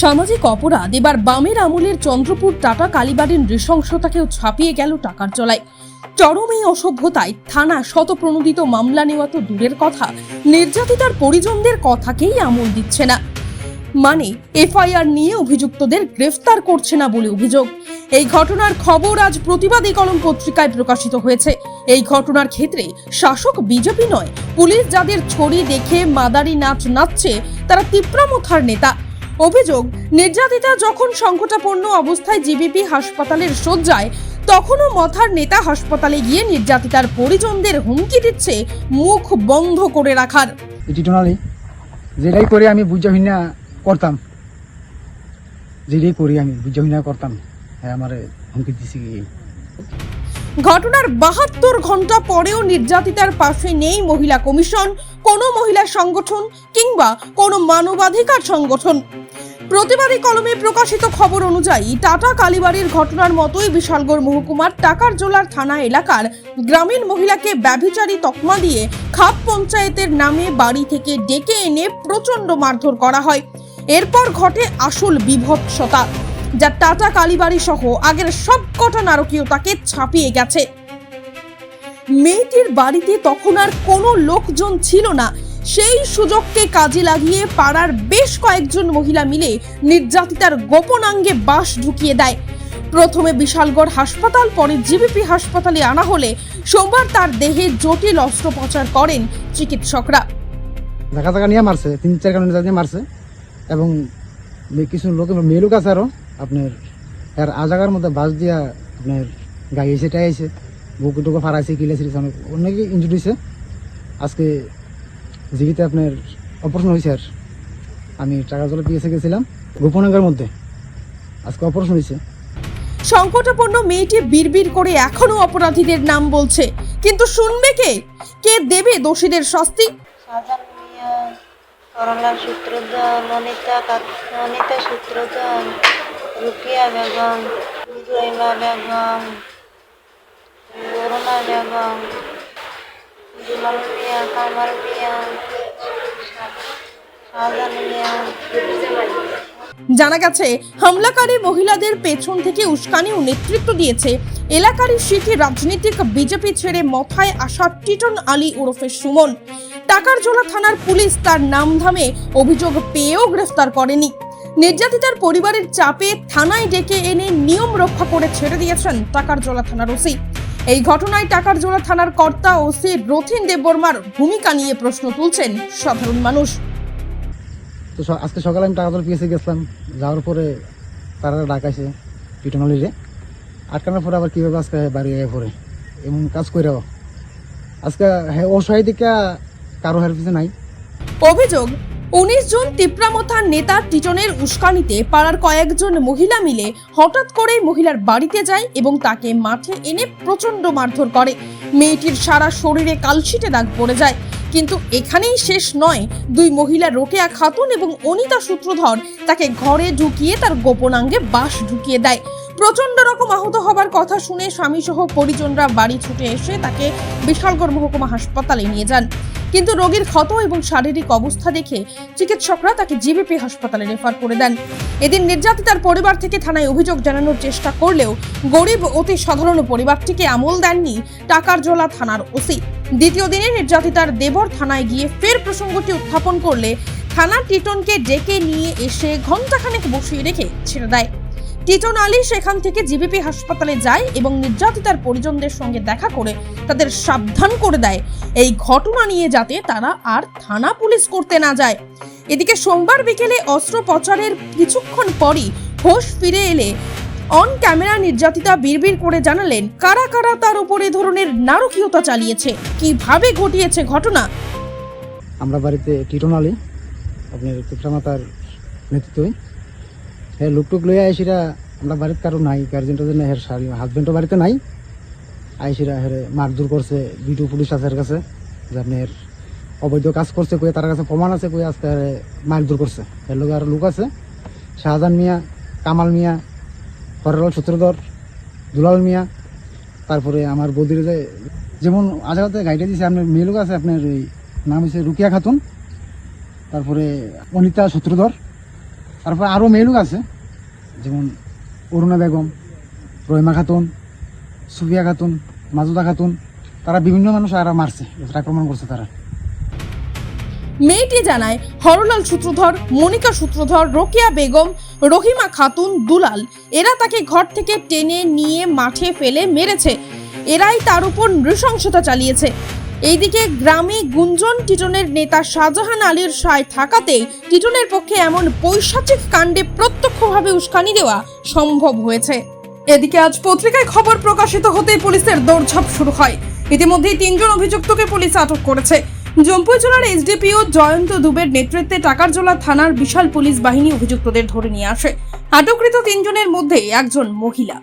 সামাজিক অপরাধ এবার বামের আমলের চন্দ্রপুর টাটা কালীবাড়ির নৃশংসতাকেও ছাপিয়ে গেল টাকার জলায়। চরম এই অসভ্যতায় থানা শতপ্রণোদিত মামলা নেওয়া তো দূরের কথা, নির্যাতিতার পরিজনদের কথাকেই আমল দিচ্ছে না। মানে এফআইআর নিয়ে অভিযুক্তদের গ্রেফতার করছে না বলে অভিযোগ। এই ঘটনার খবর আজ প্রতিবাদী কলম পত্রিকায় প্রকাশিত হয়েছে। এই ঘটনার ক্ষেত্রে শাসক বিজেপি নয়, পুলিশ যাদের ছড়ি দেখে মাদারি নাচ নাচছে তারা তিপ্রামথার নেতা। অভিযোগ, নির্যাতিতা যখন সংকটাপন্ন অবস্থায় জিবিপি হাসপাতালের শয্যায়, তখনও মথার নেতা হাসপাতালে গিয়ে নির্যাতিতার পরিজনদের হুমকি দিচ্ছে মুখ বন্ধ করে রাখার। যেটাই করি আমি বুঝাহিনা করতাম, যেটাই করি আমি বুঝাহিনা করতাম, হ্যাঁ আমার হুমকি দিছি। ঘটনার 72 ঘন্টা পরেও নির্যাতিতার পাশে নেই মহিলা কমিশন, কোনো মহিলা সংগঠন কিংবা কোনো মানবাধিকার সংগঠন। প্রতিবাদী কলমে প্রকাশিত খবর অনুযায়ী টাটা কালীবাড়ির ঘটনার মতোই বিশালগড় মহকুমার টাকারজোলার থানা এলাকার গ্রামীণ মহিলাকে ব্যভিচারী তকমা দিয়ে খাপ পঞ্চায়েতের নামে বাড়ি থেকে ডেকে এনে প্রচণ্ড মারধর করা হয়। এরপর ঘটে আসল বিভৎসতা, যা টাটা কালীবাড়ি সহ আগের সবকটা নারকীয়তাকে ছাপিয়ে গেছে। মেয়েটির বাড়িতে তখন আর কোনো লোকজন ছিল না। সেই সুযোগকে কাজে লাগিয়ে পাড়ার বেশ কয়েকজন মহিলা মিলে নির্যাতিতার গোপনাঙ্গে বাঁশ ঢুকিয়ে দেয়। প্রথমে বিশালগড় হাসপাতাল, পরে জিবিপি হাসপাতালে আনা হলে সোমবার তার দেহে জটিল অস্ত্রোপচার করেন চিকিৎসকরা। দেখা নিয়ে মারছে, 3-4 কারণে মারছে এবং কিছু লোক মেয়ে লোক আছে আরো আপনার আর আজাগার মধ্যে বাস দিয়া আপনার গায়ে সেটাই আছে, বুক টুকু ফারাইছে, কিলেছে, অনেকে ইনজুরি হয়েছে। আজকে জীবিতে আপনার অপারেশন হয়েছে। আর আমি টাকারজোলা পিএসে গেছিলাম গোপনাঙ্গের মধ্যে, আজকে অপারেশন হয়েছে। সংকটাপন্ন মেয়েটি বিড়বিড় করে এখনো অপরাধীদের নাম বলছে, কিন্তু শুনবে কে? কে দেবে দোষীদের শাস্তি? করলা সূত্রধর, অনিতা সূত্রধর, রুকিয়া বেগম, জয়মা বেগম, করুণা বেগম, জুমাল মিয়া, কামাল মিয়া, শাহজান মিয়া। জানা গেছে, হামলাকারী মহিলাদের পেছন থেকে উস্কানি ও নেতৃত্ব দিয়েছে এলাকারই সিটি রাজনীতিক বিজেপি ছেড়ে মথায় আসা টিটন আলী ওরফে সুমন। টাকারজোলা থানার পুলিশ তার নামধামে অভিযোগ পেয়েও গ্রেফতার করেনি। নির্যাতিতার পরিবারের চাপে থানায় ডেকে এনে নিয়ম রক্ষা করে ছেড়ে দিয়েছেন টাকারজোলা থানার ওসি। এই ঘটনায় টাকারজোলা থানার কর্তা ওসি রথিন দেববর্মার ভূমিকা নিয়ে প্রশ্ন তুলছেন সাধারণ মানুষ। তো আজকে সকালে আমি টাকারজোলা পিএসে গেছিলাম, যাওয়ার পরে তারা ডাকাইছে টিটনলিরে, আটকানোর পরে আবার কীভাবে আজকে বাড়ি পরে এমন কাজ করে আজকে অসহায় দিকে কারো হের পিছনে নাই। অভিযোগ, 19 জন তিপ্রামথার নেতা টিটনের উস্কানিতে পাড়ার কয়েকজন মহিলা মিলে হঠাৎ করে মহিলার বাড়িতে যায় এবং তাকে মাঠে এনে প্রচন্ড মারধর করে। মেয়েটির সারা শরীরে কালশিটে দাগ পড়ে যায়। কিন্তু এখানেই শেষ নয়, দুই মহিলা রোকেয়া খাতুন এবং অনিতা সূত্রধর তাকে ঘরে ঢুকিয়ে তার গোপনাঙ্গে বাঁশ ঢুকিয়ে দেয়। প্রচন্ড রকম আহত হবার কথা শুনে স্বামী সহ পরিজনরা বাড়ি ছুটে এসে তাকে বিশালগড় মহকুমা হাসপাতালে নিয়ে যান। কিন্তু রোগীর ক্ষত এবং শারীরিক অবস্থা দেখে চিকিৎসকরা তাকে জিবিপি হাসপাতালে রেফার করে দেন। এদিন নির্যাতিতার পরিবার থেকে থানায় অভিযোগ জানানোর চেষ্টা করলেও গরিব অতি সাধারণ পরিবারটিকে আমল দেননি টাকারজোলা থানার ওসি। দ্বিতীয় দিনে নির্যাতিতার দেবর থানায় গিয়ে ফের প্রসঙ্গটি উত্থাপন করলে থানা টিটনকে ডেকে নিয়ে এসে ঘণ্টাখানেক বসিয়ে রেখে ছেড়ে দেয়। টিটন আলী সেখান থেকে জিবিপি হাসপাতালে যায় এবং নির্যাতিতার পরিজনদের সঙ্গে দেখা করে তাদের সাবধান করে দেয় এই ঘটনা নিয়ে যাতে তারা আর থানা পুলিশ করতে না যায়। এদিকে সোমবার বিকেলে অস্ত্রোপচারের কিছুক্ষণ পরই হোশ ফিরে এলে অন ক্যামেরা নির্যাতিতা বিড়বিড় করে জানালেন কারা কারা তার উপরে ধরনের নারকীয়তা চালিয়েছে, কিভাবে ঘটিয়েছে ঘটনা। আমরা বাড়িতে টিটন আলী আপনার পিতামাতার নেতৃত্বে হ্যাঁ লুকটুক লইয়া আইসিরা, আমরা বাড়িতে কারো নাই, গার্জেনটা জন্য হের হাজবেন্ডও বাড়িতে নাই, আইসিরা হেরে মারধর করছে। বিডিও পুলিশ আছে এর কাছে যে আপনার অবৈধ কাজ করছে কয়ে, তার কাছে প্রমাণ আছে কয়ে আজকে মারধর করছে। এর লোক আরো লোক আছে, শাহজান মিয়া, কামাল মিয়া, হরলাল সূত্রধর, দুলাল মিয়া, তারপরে আমার বৌদির যেমন আজাগাতে গাইডে দিয়েছে আপনার মেয়ে লোক আছে, আপনার ওই নাম হচ্ছে রুকিয়া খাতুন, তারপরে অনিতা সূত্রধর, তারপর আরও মেয়ে লোক আছে, যেমন অরুণা বেগম, রহিমা খাতুন, সুফিয়া খাতুন, মাজুদা খাতুন, তারা বিভিন্ন মানুষ আর মারছে, আক্রমণ করছে তারা। মেয়েটি জানায় হরলাল সূত্রধর, মনিকা সূত্রধর, রোকেয়া বেগম, রহিমা খাতুন, দুলাল এরা তাকে ঘর থেকে টেনে নিয়ে মাঠে ফেলে মেরেছে। এরাই তার উপর নৃশংসতা চালিয়েছে। এইদিকে গ্রামে গুঞ্জন টিটনের নেতা শাহজাহান আলীর সায় থাকাতেই টিটনের পক্ষে এমন পৈশাচিক কাণ্ডে প্রত্যক্ষভাবে উস্কানি দেওয়া সম্ভব হয়েছে। এদিকে আজ পত্রিকায় খবর প্রকাশিত হতেই পুলিশের দৌড়ঝাঁপ শুরু হয়। ইতিমধ্যেই 3 জন অভিযুক্তকে পুলিশ আটক করেছে। জম্পুই জেলার এসডিপিও জয়ন্ত দুবের নেতৃত্বে টাকারজোলা থানার বিশাল পুলিশ বাহিনী অভিযুক্তদের ধরে নিয়ে আসে। আটককৃত 3 জনের মধ্যে একজন মহিলা।